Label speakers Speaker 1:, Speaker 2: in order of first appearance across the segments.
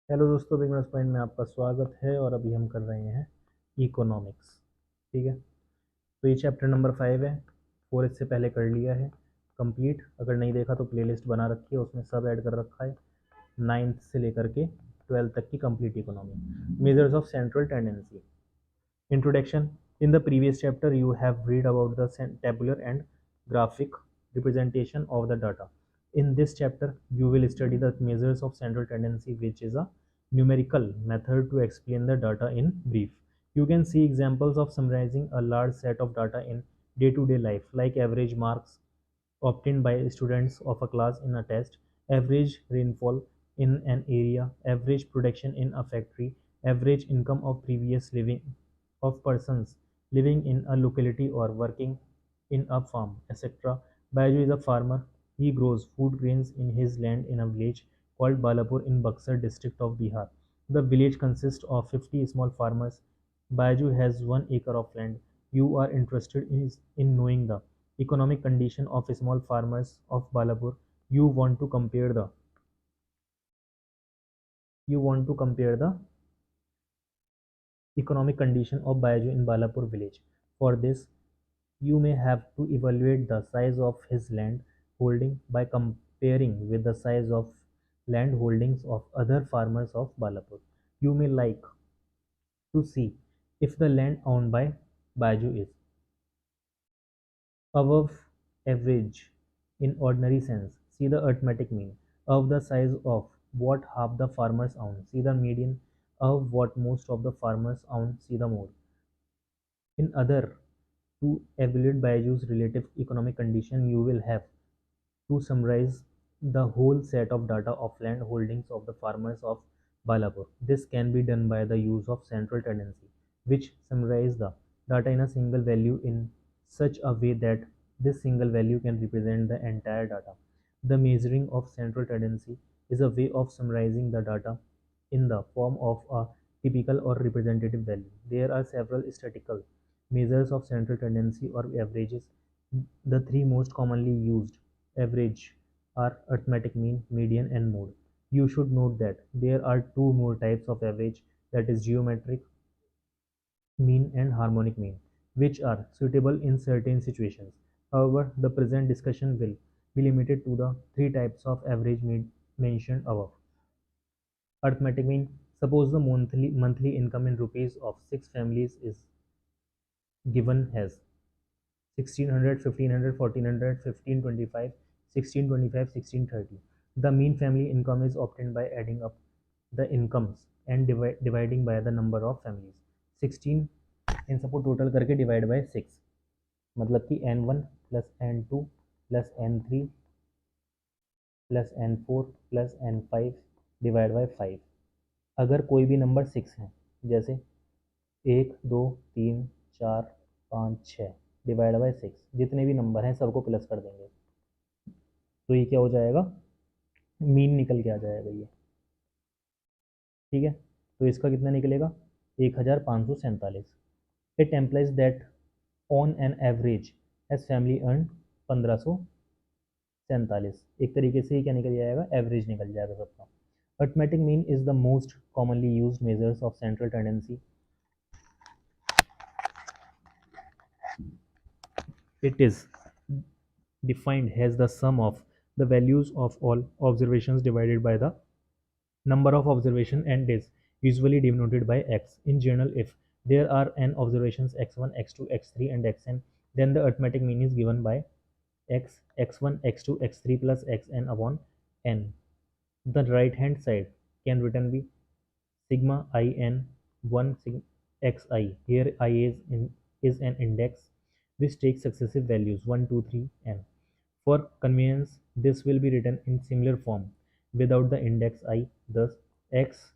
Speaker 1: Hello दोस्तों, beginners point में आपका स्वागत है। और अभी हम कर रहे हैं इकोनॉमिक्स। ठीक है, तो ये चैप्टर नंबर 5 है। 4 इससे पहले कर लिया है कंप्लीट। अगर नहीं देखा तो प्लेलिस्ट बना रखी है, उसमें सब ऐड कर रखा है। 9th से लेकर के 12th तक की complete economy. Measures of central tendency. Introduction. In the previous chapter, you have read about the tabular and graphic representation of the data. In this chapter, you will study the measures of central tendency, which is a numerical method to explain the data in brief. You can see examples of summarizing a large set of data in day-to-day life, like average marks obtained by students of a class in a test, average rainfall in an area, average production in a factory, average income of previous living of persons living in a locality or working in a farm, etc. Baiju is a farmer. He grows food grains in his land in a village called Balapur in Buxar district of Bihar. The village consists of 50 small farmers. Baiju has 1 acre of land. You are interested in knowing the economic condition of small farmers of Balapur. You want to compare the economic condition of Baiju in Balapur village. For this, you may have to evaluate the size of his land holding by comparing with the size of land holdings of other farmers of Balapur. You may like to see if the land owned by Baiju is above average in ordinary sense. See the arithmetic mean of the size of what half the farmers own. See the median of what most of the farmers own. See the mode. In other, to evaluate Baiju's relative economic condition, you will have to summarize the whole set of data of land holdings of the farmers of Balapur. This can be done by the use of central tendency, which summarize the data in a single value in such a way that this single value can represent the entire data. The measuring of central tendency is a way of summarizing the data in the form of a typical or representative value. There are several statistical measures of central tendency or averages. The three most commonly used average are arithmetic mean, median, and mode. You should note that there are two more types of average, that is geometric mean and harmonic mean, which are suitable in certain situations. However, the present discussion will be limited to the three types of average mean mentioned above. Arithmetic mean. Suppose the monthly income in rupees of six families is given as 1600, 1500, 1400, 1525, 1625, 1630. The mean family income is obtained by adding up the incomes and dividing by the number of families. 16 इन सबको total करके divide by 6, मतलब कि n1 plus n2 plus n3 plus n4 plus n5 divide by 5। अगर कोई भी number 6 है, जैसे 1 2 3 4 5 6 divide by 6, जितने भी नंबर हैं सबको प्लस कर देंगे तो ये क्या हो जाएगा, मीन निकल के आ जाएगा ये। ठीक है, तो इसका कितना निकलेगा 1547। It implies that on an average as family earn 1547। एक तरीके से क्या निकल जाएगा, एवरेज निकल जाएगा सबका। Arithmetic mean is the most commonly used measures of central tendency. It is defined as the sum of the values of all observations divided by the number of observation and is usually denoted by x. In general, if there are n observations x1, x2, x3 and xn, then the arithmetic mean is given by x, x1, x2, x3 plus xn upon n. The right hand side can written be sigma in 1 xi. Here I is an index which takes successive values 1, 2, 3, n. For convenience, this will be written in similar form without the index I. Thus, x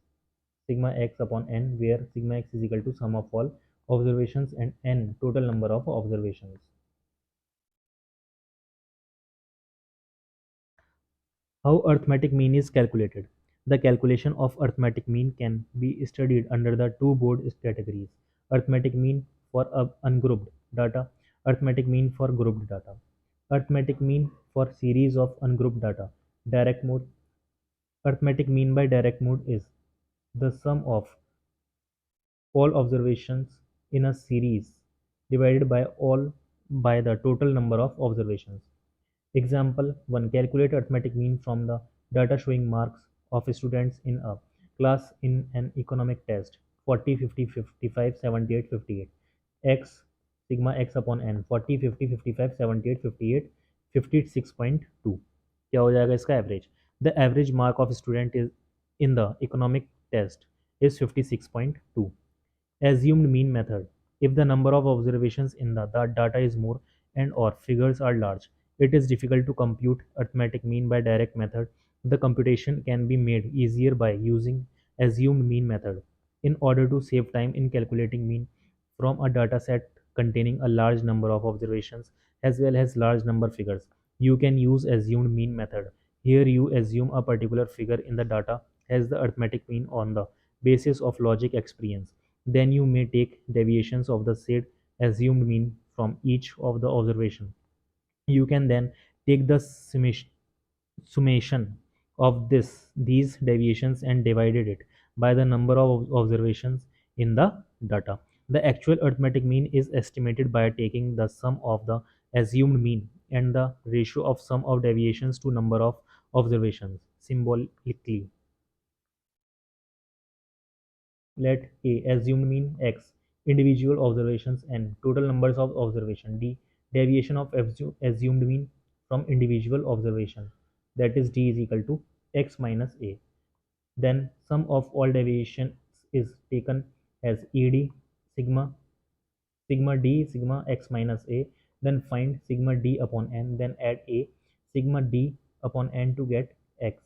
Speaker 1: sigma x upon n, where sigma x is equal to sum of all observations and n total number of observations. How arithmetic mean is calculated. The calculation of arithmetic mean can be studied under the two broad categories: arithmetic mean for ungrouped data, arithmetic mean for grouped data. Arithmetic mean for series of ungrouped data. Direct mode. Arithmetic mean by direct mode is the sum of all observations in a series divided by the total number of observations. Example 1. Calculate arithmetic mean from the data showing marks of students in a class in an economic test 40, 50, 55, 78, 58. X sigma x upon n 40, 50, 55, 78, 58, 56.2. क्या हो जाएगा इसका average? The average mark of student is in the economic test is 56.2. Assumed mean method. If the number of observations in the data is more and or figures are large, it is difficult to compute arithmetic mean by direct method. The computation can be made easier by using assumed mean method. In order to save time in calculating mean from a data set containing a large number of observations as well as large number figures, you can use assumed mean method. Here you assume a particular figure in the data as the arithmetic mean on the basis of logic experience. Then you may take deviations of the said assumed mean from each of the observation. You can then take the summation of these deviations and divided it by the number of observations in the data. The actual arithmetic mean is estimated by taking the sum of the assumed mean and the ratio of sum of deviations to number of observations. Symbolically, let A assumed mean x, individual observations n, total numbers of observation d, deviation of assumed mean from individual observation, that is d is equal to x minus a. Then sum of all deviations is taken as ed sigma d sigma x minus a. Then find sigma d upon n, then add a sigma d upon n to get x.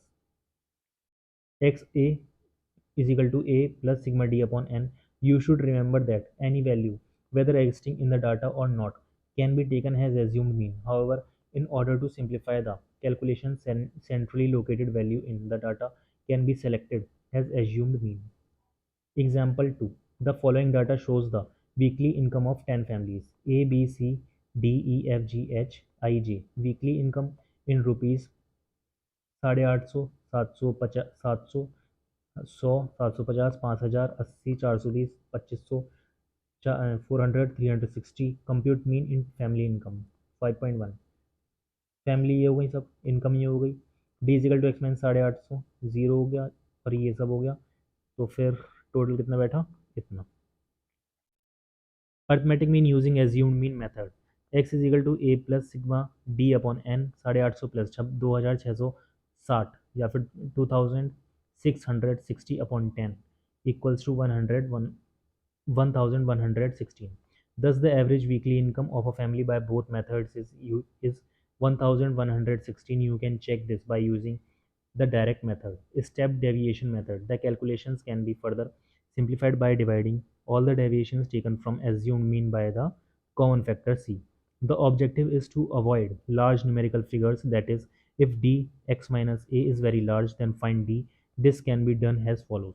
Speaker 1: X a is equal to a plus sigma d upon n. You should remember that any value, whether existing in the data or not, can be taken as assumed mean. However, in order to simplify the calculation, centrally located value in the data can be selected as assumed mean. Example 2. The following data shows the weekly income of 10 families A, B, C, D, E, F, G, H, I, J. Weekly income in rupees 850, 750, 700, 100, 750, 5000, 80, 420, 2500, 400, 360. Compute mean in family income 5.1. Family ये हो गई, सब income ये हो गई. D is equal to x minus 850, zero हो गया और ये सब हो गया. तो फिर टोटल कितना बैठा? इतना. Arithmetic mean using assumed mean method. X is equal to A plus sigma d upon n 850 plus 2660 या फिर 2660 upon 10 equals to 1116. Thus, the average weekly income of a family by both methods is 1116. You can check this by using the direct method, step deviation method. The calculations can be further simplified by dividing all the deviations taken from assumed mean by the common factor c. The objective is to avoid large numerical figures, that is, if d x minus a is very large, then find d. This can be done as follows.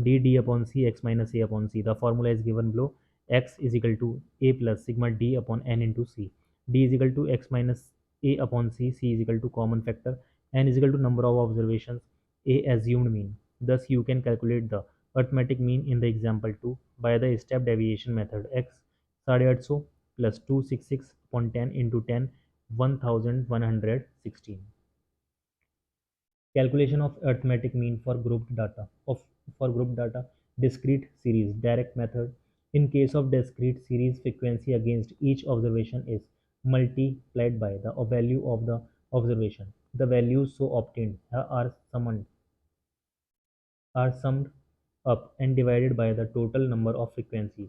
Speaker 1: D upon c x minus a upon c. The formula is given below. X is equal to a plus sigma d upon n into c. D is equal to x minus a upon c. C is equal to common factor. N is equal to number of observations, a assumed mean. Thus, you can calculate the arithmetic mean in the example 2 by the step deviation method. X 850 plus 266 upon 10 into 10, 1116. Calculation of arithmetic mean for grouped data. For grouped data, discrete series, direct method. In case of discrete series, frequency against each observation is multiplied by the value of the observation. The values so obtained are summed up and divided by the total number of frequencies.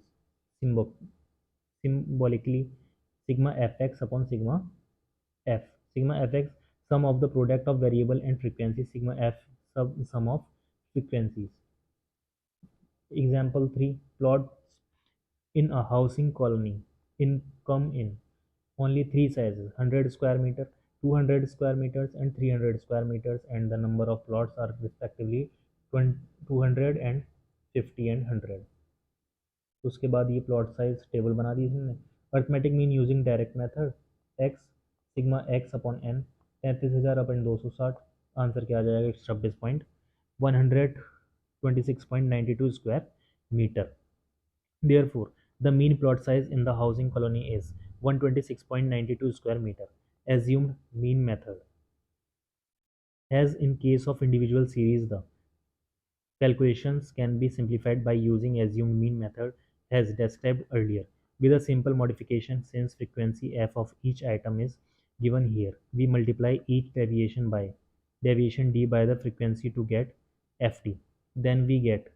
Speaker 1: Symbolically, sigma fx upon sigma f. Sigma fx, sum of the product of variable and frequency. Sigma f, sum of frequencies. Example 3. Plots in a housing colony. Come in only three sizes: 100 square meter, 200 square meters, and 300 square meters, and the number of plots are respectively 200 and 50 and 100. उसके बाद ये plot size table बना दी इसने. Arithmetic mean using direct method. X sigma x upon n 33,000 upon 260. Answer क्या आ जाएगा? 26.100. 26.92 square meter. Therefore, the mean plot size in the housing colony is 126.92 square meter. Assumed mean method. As in case of individual series, the calculations can be simplified by using assumed mean method as described earlier, with a simple modification. Since frequency f of each item is given here, we multiply each deviation d by the frequency to get fd. Then we get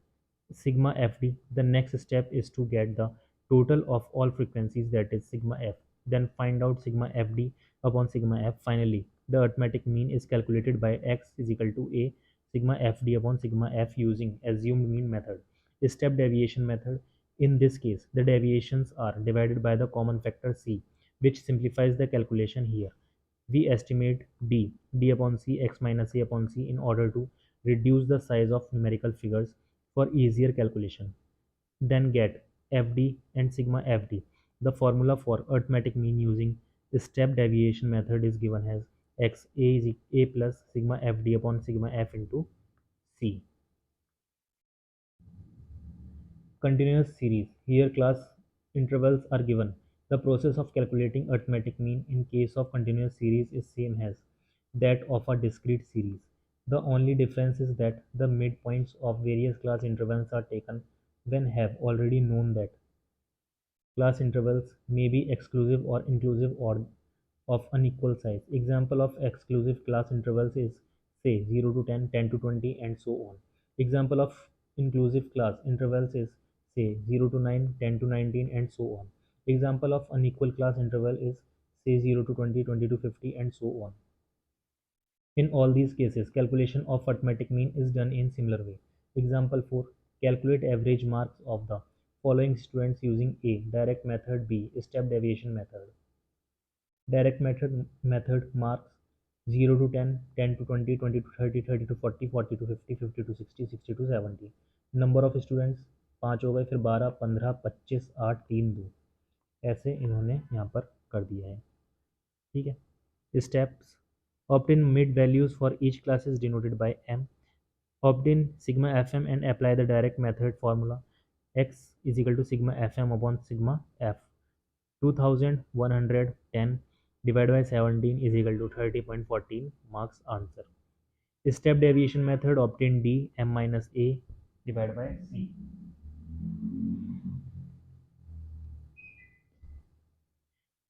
Speaker 1: sigma fd. The next step is to get the total of all frequencies, that is sigma f. Then find out sigma fd upon sigma f. Finally, the arithmetic mean is calculated by x is equal to a sigma fd upon sigma f using assumed mean method. Step deviation method. In this case, the deviations are divided by the common factor c, which simplifies the calculation here. We estimate d upon c, x minus a upon c, in order to reduce the size of numerical figures for easier calculation. Then get fd and sigma fd. The formula for arithmetic mean using step deviation method is given as x a is a plus sigma fd upon sigma f into c. Continuous series. Here class intervals are given. The process of calculating arithmetic mean in case of continuous series is same as that of a discrete series. The only difference is that the midpoints of various class intervals are taken when have already known that class intervals may be exclusive or inclusive or of unequal size. Example of exclusive class intervals is say 0 to 10, 10 to 20, and so on. Example of inclusive class intervals is say 0 to 9, 10 to 19, and so on. Example of unequal class interval is say 0 to 20, 20 to 50, and so on. In all these cases, calculation of arithmetic mean is done in similar way. Example 4. Calculate average marks of the following students using A. Direct method, B. Step deviation method. Direct method marks 0 to 10, 10 to 20, 20 to 30, 30 to 40, 40 to 50, 50 to 60, 60 to 70. Number of students 5 हो गए, फिर 12, 15, 25, 8, 3, 2, ऐसे इन्होंने यहाँ पर कर दिया है. ठीक है. Steps. Obtain mid values for each class is denoted by m. Obtain sigma fm and apply the direct method formula. X is equal to sigma fm upon sigma f. 2110 divided by 17 is equal to 30.14 marks answer. Step deviation method. Obtain d m minus a divided by c.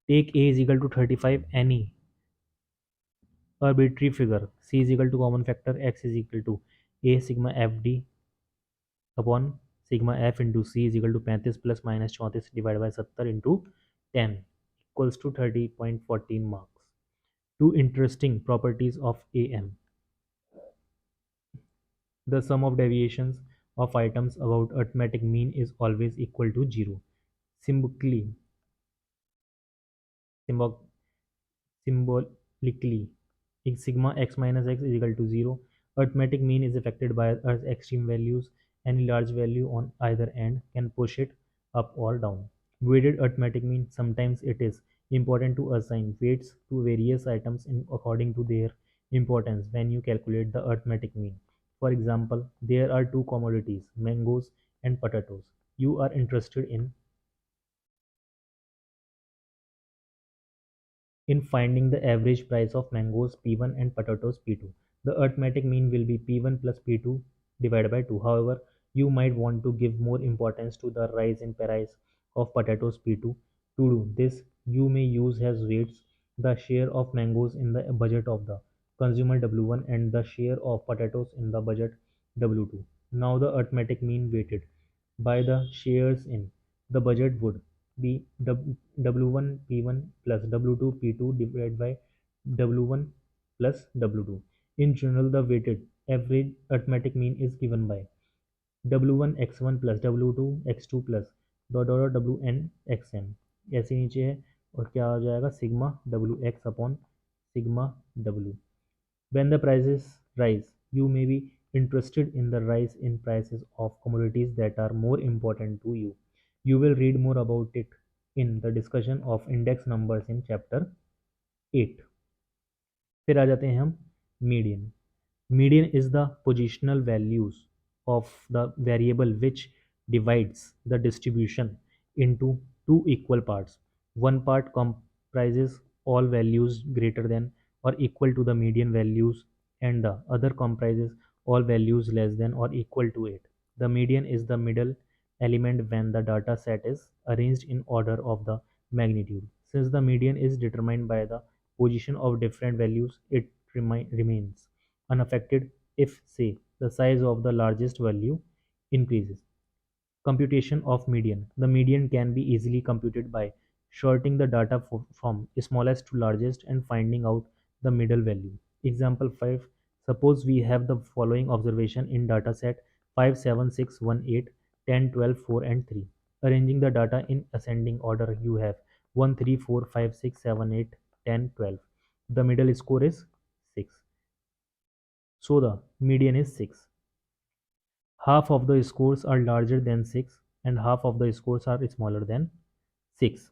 Speaker 1: Take a is equal to 35, any arbitrary figure. C is equal to common factor. X is equal to a sigma fd upon sigma f into c is equal to 35 plus minus 34 divided by 70 into 10 equals to 30.14 marks. Two interesting properties of AM. The sum of deviations of items about arithmetic mean is always equal to 0. Symbolically, symbol, symbolically, if sigma x minus x is equal to 0, arithmetic mean is affected by Earth's extreme values. Any large value on either end can push it up or down. Weighted arithmetic mean. Sometimes it is important to assign weights to various items according to their importance when you calculate the arithmetic mean. For example, there are two commodities, mangoes and potatoes. You are interested in finding the average price of mangoes P1 and potatoes P2. The arithmetic mean will be P1 plus P2 divided by 2. However, you might want to give more importance to the rise in price of potatoes P2. To do this, you may use as weights the share of mangoes in the budget of the consumer W1 and the share of potatoes in the budget W2. Now the arithmetic mean weighted by the shares in the budget would be W1 P1 plus W2 P2 divided by W1 plus W2. In general, the weighted average arithmetic mean is given by W1 X1 plus W2 X2 plus dot dot W N X N ऐसे नीचे है और क्या आ जाएगा sigma W X upon sigma W. When the prices rise, you may be interested in the rise in prices of commodities that are more important to you. You will read more about it in the discussion of index numbers in chapter 8. फिर आ जाते हैं हम median. Median is the positional values of the variable which divides the distribution into two equal parts. One part comprises all values greater than or equal to the median values, and the other comprises all values less than or equal to it. The median is the middle element when the data set is arranged in order of the magnitude. Since the median is determined by the position of different values, it remains unaffected if, say, the size of the largest value increases. Computation of median. The median can be easily computed by sorting the data from smallest to largest and finding out the middle value. Example 5. Suppose we have the following observation in dataset 5, 7, 6, 1, 8, 10, 12, 4, and 3. Arranging the data in ascending order, you have 1, 3, 4, 5, 6, 7, 8, 10, 12. The middle score is 6. So the median is 6. Half of the scores are larger than 6 and half of the scores are smaller than 6.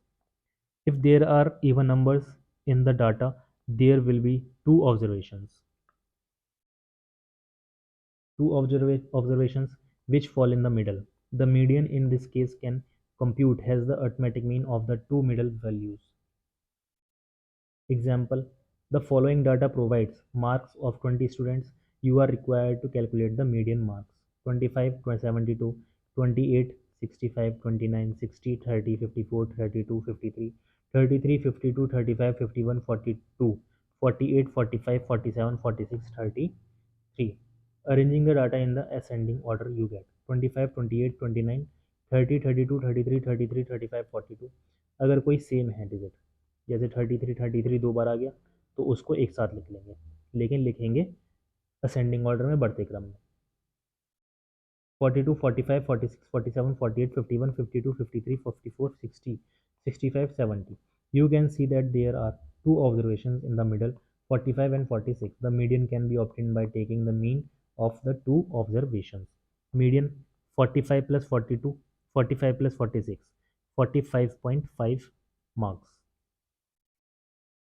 Speaker 1: If there are even numbers in the data, there will be two observations. Observations which fall in the middle. The median in this case can compute has the arithmetic mean of the two middle values. Example, the following data provides marks of 20 students. You are required to calculate the median marks 25, 72, 28, 65, 29, 60, 30, 54, 32, 53, 33, 52, 35, 51, 42, 48, 45, 47, 46, 33. Arranging the data in the ascending order, you get 25, 28, 29, 30, 32, 33, 33, 35, 42. अगर कोई same है digit, जैसे 33 दो बार आ गया तो उसको एक साथ लिख लेंगे, लेकिन लिखेंगे असेंडिंग ऑर्डर में, बढ़ते क्रम में. 42, 45, 46, 47, 48, 51, 52, 53, 54, 60, 65, 70. You can see that there are two observations in the middle, 45 and 46. The median can be obtained by taking the mean of the two observations. Median 45 plus 42, 45 plus 46, 45.5 marks.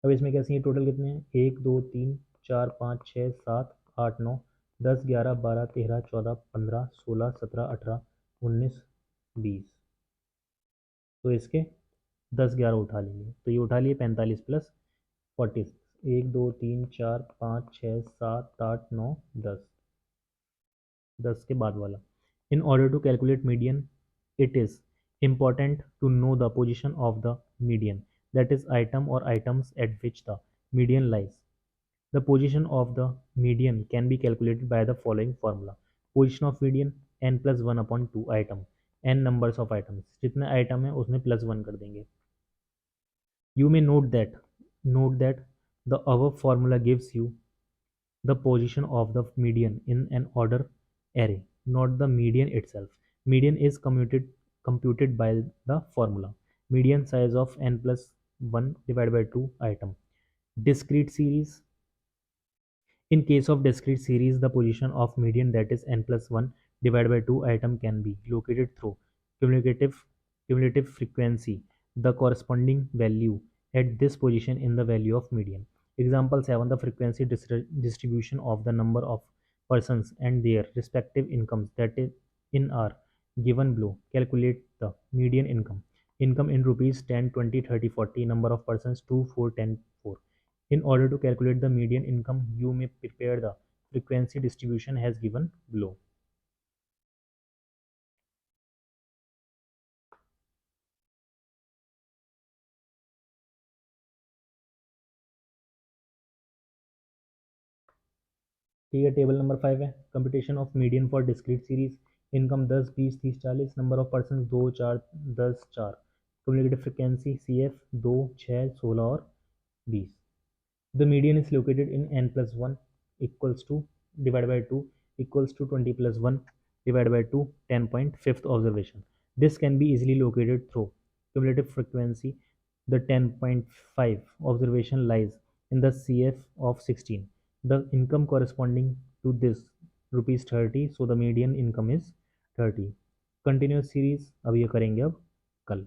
Speaker 1: अब इसमें कैसे हैं, total कितने हैं, 1 2 3 4 5 6 7 8 9 10 11 12 13 14 15 16 17 18 19 20. तो इसके 10 11 उठा लेंगे, तो ये उठा लिए 45 प्लस 46, 1 2 3 4 5 6 7 8 9 10, 10 के बाद वाला. In order to calculate median, it is important to know the position of the median, that is item or items at which the median lies. The position of the median can be calculated by the following formula. Position of median n plus 1 upon 2 item, n numbers of items, जितने item है उसमें plus 1 कर देंगे. You may note that the above formula gives you the position of the median in an order array, not the median itself. Median is computed by the formula median size of n plus 1 divided by 2 item. Discrete series. In case of discrete series, the position of median, that is n plus 1 divided by 2 item, can be located through cumulative cumulative frequency, the corresponding value at this position in the value of median. Example 7, the frequency distribution of the number of persons and their respective incomes, that is in are given below. Calculate the median income. Income in rupees 10, 20, 30, 40, number of persons 2, 4, 10, 4. In order to calculate the median income, you may prepare the frequency distribution as given below. ठीक है, table number 5 है, computation of median for discrete series. Income 10, 20, 30, 40, number of person 2, 4, 10, 4. Communicative frequency CF 2, 6, 16 और 20. The median is located in n plus 1 equals to divided by 2 equals to 20 plus 1 divided by 2, 10.5th observation. This can be easily located through cumulative frequency. The 10.5 observation lies in the CF of 16. The income corresponding to this rupees 30, so the median income is 30. Continuous series अब ये करेंगे अब कल.